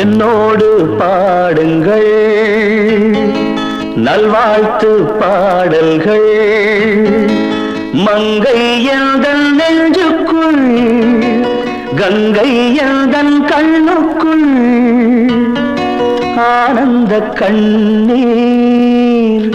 என்னோடு பாடுங்கள் நல்வாழ்த்து பாடல்கள் மங்கை எந்தன் நெஞ்சுக்குள் கங்கை எந்தன் கண்ணுக்குள் ஆனந்த கண்ணீர்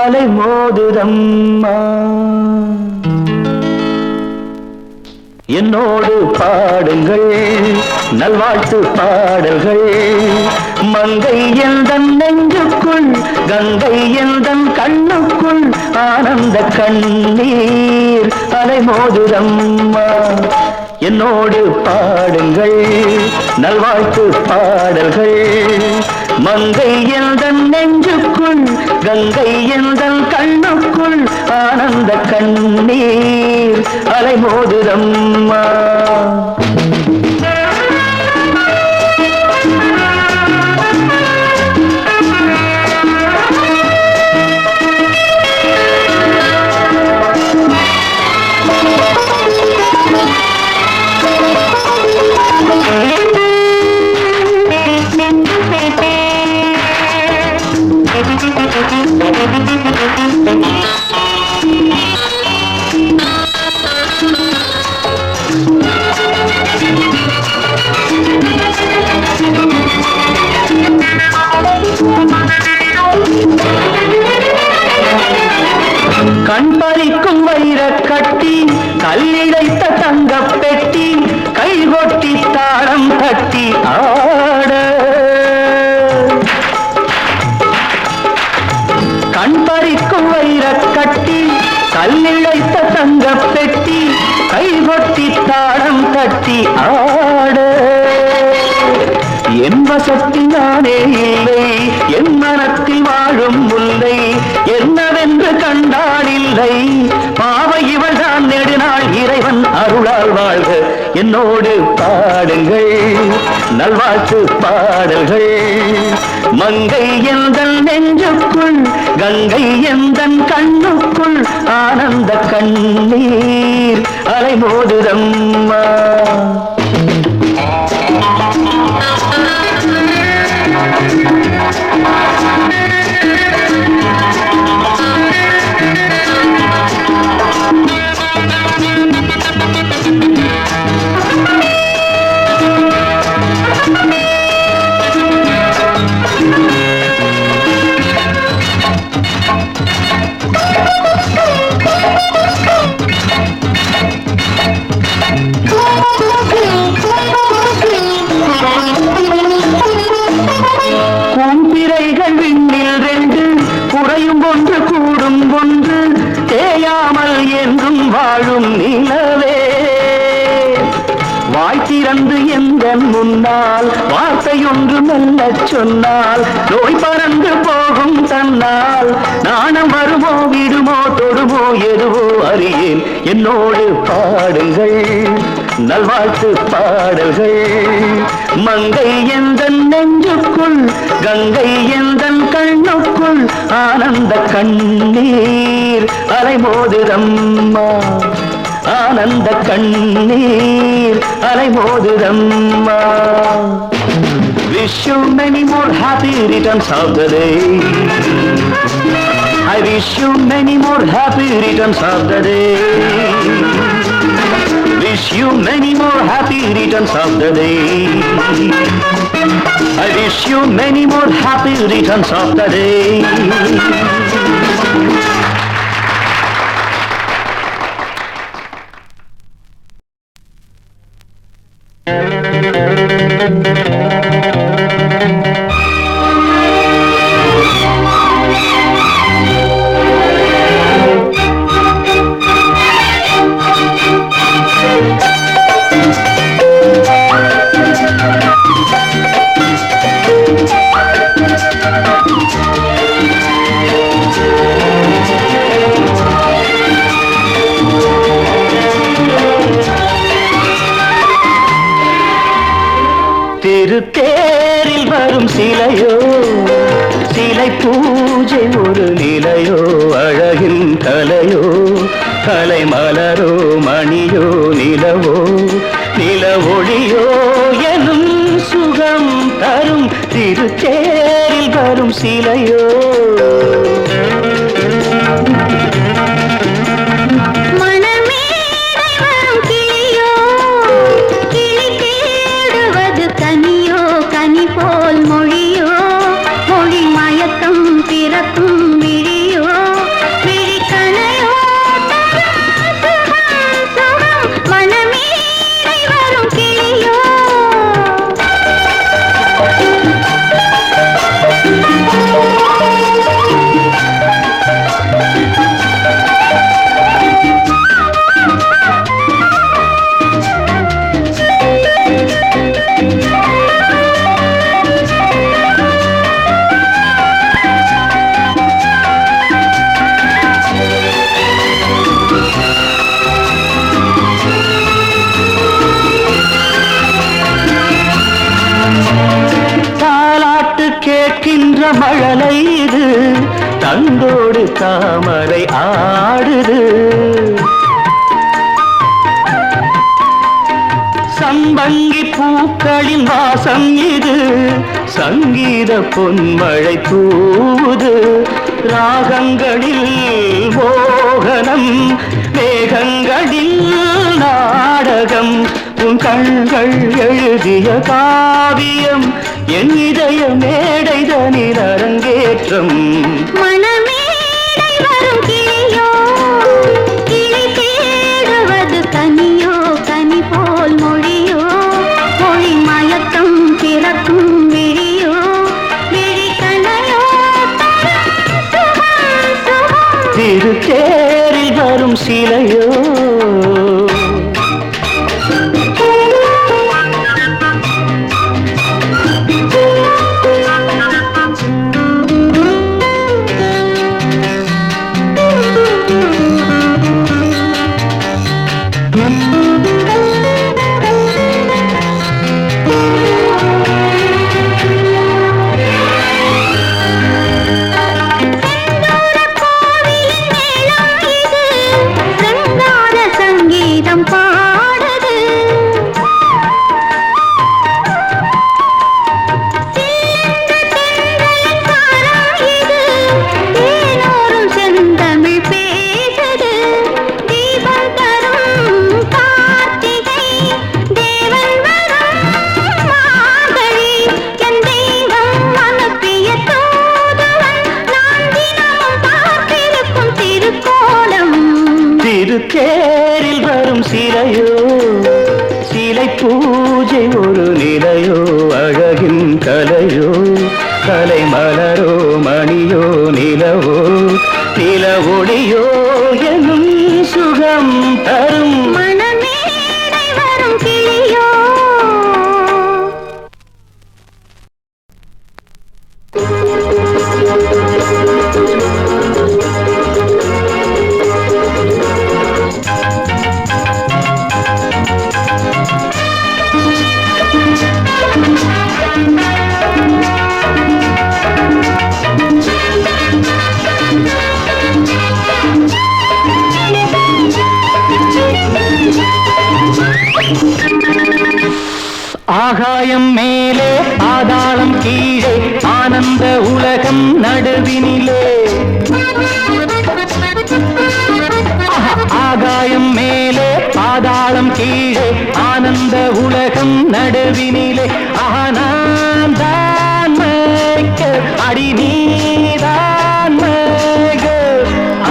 அலை மோதுதம்மா என்னோடு பாடுங்கள் நல்வாழ்த்து பாடல்கள் மங்கை எந்தன் நெஞ்சுக்குள் கங்கை எந்தன் கண்ணுக்குள் ஆனந்த கண்ணீர் அலை மோதுதம்மா என்னோடு பாடுங்கள் நல்வாழ்த்து பாடல்கள் மங்கை எந்தன் நெஞ்சுக்குள் கங்கை எந்தன் கண்ணுக்குள் ஆனந்த கண்ணீர் அலை மோதுதம்மா கண் பறிக்கும் வைர கட்டி கல்லிழைத்த தங்க பெட்டி கைகொட்டி தாளம் தட்டி ஆட கண் பறிக்கும் வைர கட்டி கல்லிழைத்த தங்க பெட்டி கைகொட்டி தாளம் தட்டி ஆட என் வசத்தி நானே இல்லை என் மனத்தில் வாழும் முல்லை என்னவென்று கண்டால் இல்லை பாவை இவள் தான் நெடுநாள் இறைவன் அருளால் வாழ்க என்னோடு பாடுங்கள் நல்வாழ்த்து பாடல்கள் மங்கை எந்தன் நெஞ்சுக்குள் கங்கை எந்தன் கண்ணுக்குள் ஆனந்த கண்ணீர் அலை மோதுதம்மா வாழும் நிலவே வாய்த்திறந்து எந்தன் முன்னால் வார்த்தையொன்று மெல்ல சொன்னால் நோய் பறந்து போகும் தன்னால் நாணம் வருமோ விடுமோ தொடுமோ எதுவோ அறியேன் என்னோடு பாடுங்கள் நல்வாழ்த்து பாடல்கள் மங்கை எந்தன் நெஞ்சுக்குள் கங்கை எந்தன் கண்ணுக்குள் ஆனந்த கண்ணீர் அலை மோதுதம்மா ஆனந்த கண்ணீர் அலை மோதுதம்மா Wish you many more happy returns of the day I wish you many more happy returns of the day Wish you many more happy returns of the day I wish you many more happy returns of the day திருத்தேரில் வரும் சிலையோ சிலை பூஜை ஒரு நிலையோ அழகின் கலையோ கலை மலரோ மணியோ நிலவோ நில ஒளியோ எனும் சுகம் திருச்சேரில் வரும் சிலையோ கேட்கின்ற மழலை இது தந்தோடு தாமரை ஆடுது சம்பங்கி பூக்களின் வாசம் இது சங்கீத பொன்மழை தூவுது ராகங்களில் மோகனம் மேகங்களில் நாடகம் உன் கண்கள் எழுதிய காவியம் என் இதய மேடைதனில் அரங்கேற்றம் மனமேடை வரும் கிளியோ கிளி தேடுவது கனியோ கனி போல் மொழியோ மொழி மயக்கம் பிறக்கும் விழியோ விழி கனையோ திருச்சேரில் வரும் சிலையோ திருச்சேரில் வரும் சிலையோ சிலை பூஜை ஒரு நிலையோ அழகின் கலையோ கலை மலரோ மணியோ நிலவோ நில ஒளியோ எனும் சுகம் தரும் மனமேடை வரும் கிளியோ ஆகாயம் மேலே பாதாளம் கீழே ஆனந்த உலகம் நடுவினிலே ஆகாயம் மேலே பாதாளம் கீழே ஆனந்த உலகம் நடுவினிலே நான் தான் மேய்க்க அடி நீதான் மேய்க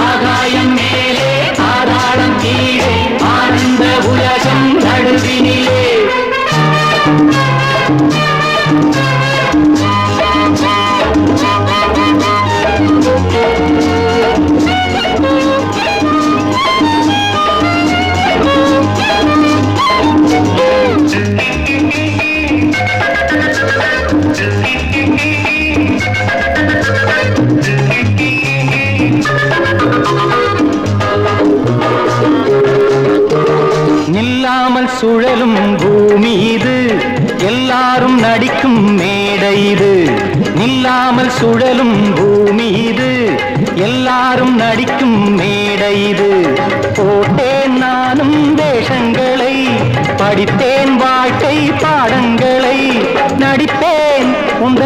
ஆகாயம் மேலே பாதாளம் கீழே ஆனந்த உலகம் நடுவினிலே நில்லாமல் சுழலும் பூமி இது எல்லாரும் நடிக்கும் மேடை இது நில்லாமல் சுழலும் பூமி இது எல்லாரும் நடிக்கும் மேடை இது போட்டேன் நானும் வேஷங்களை படித்தேன் வாழ்க்கை பாடங்களை நடித்தேன் உந்த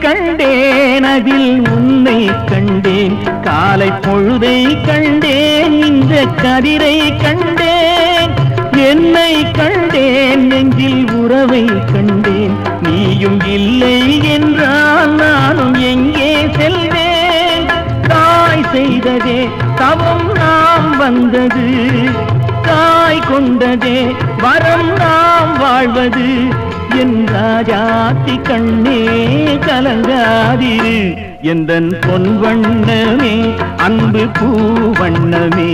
கண்டேன் அதில் உன்னை கண்டேன் காலை பொழுதை கண்டேன் இந்த கதிரை கண்டேன் என்னை கண்டேன் நெஞ்சில் உறவை கண்டேன் நீயும் இல்லை என்றால் நானும் எங்கே செல்வேன் தாய் செய்ததே தவம் நாம் வந்தது தாய் கொண்டதே வரம் நாம் வாழ்வது என் ராஜாத்தி கண்ணே கலங்காதிரு எந்தன் பொன் வண்ணமே அன்பு பூவண்ணமே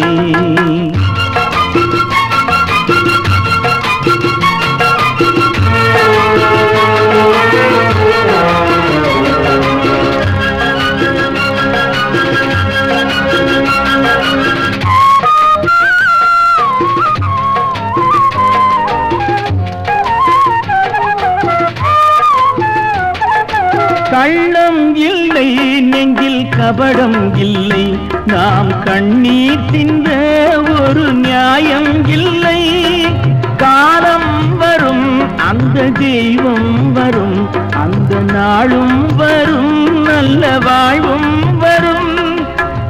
கள்ளம் இல்லை நெஞ்சில் கபடம் இல்லை நாம் கண்ணீர் சிந்த ஒரு நியாயம் இல்லை காலம் வரும் அந்த தெய்வம் வரும் அந்த நாளும் வரும் நல்ல வாழ்வும் வரும்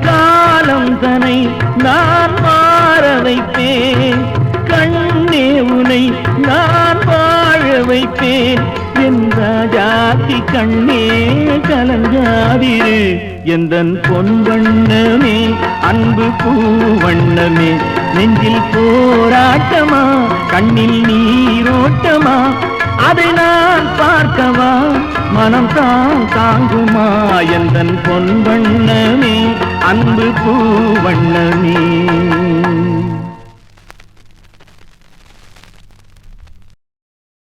காலம் தனை நான் மாற வைப்பேன் கண்ணே உனை நான் வாழ வைப்பேன் என் ராஜாத்தி கண்ணே கலங்காதிரு எந்தன் பொன் வண்ணமே அன்பு பூவண்ணமே நெஞ்சில் போராட்டமா கண்ணில் நீரோட்டமா அதை நான் பார்க்கவா மனம் தான் தாங்குமா எந்தன் பொன் வண்ணமே அன்பு பூவண்ணமே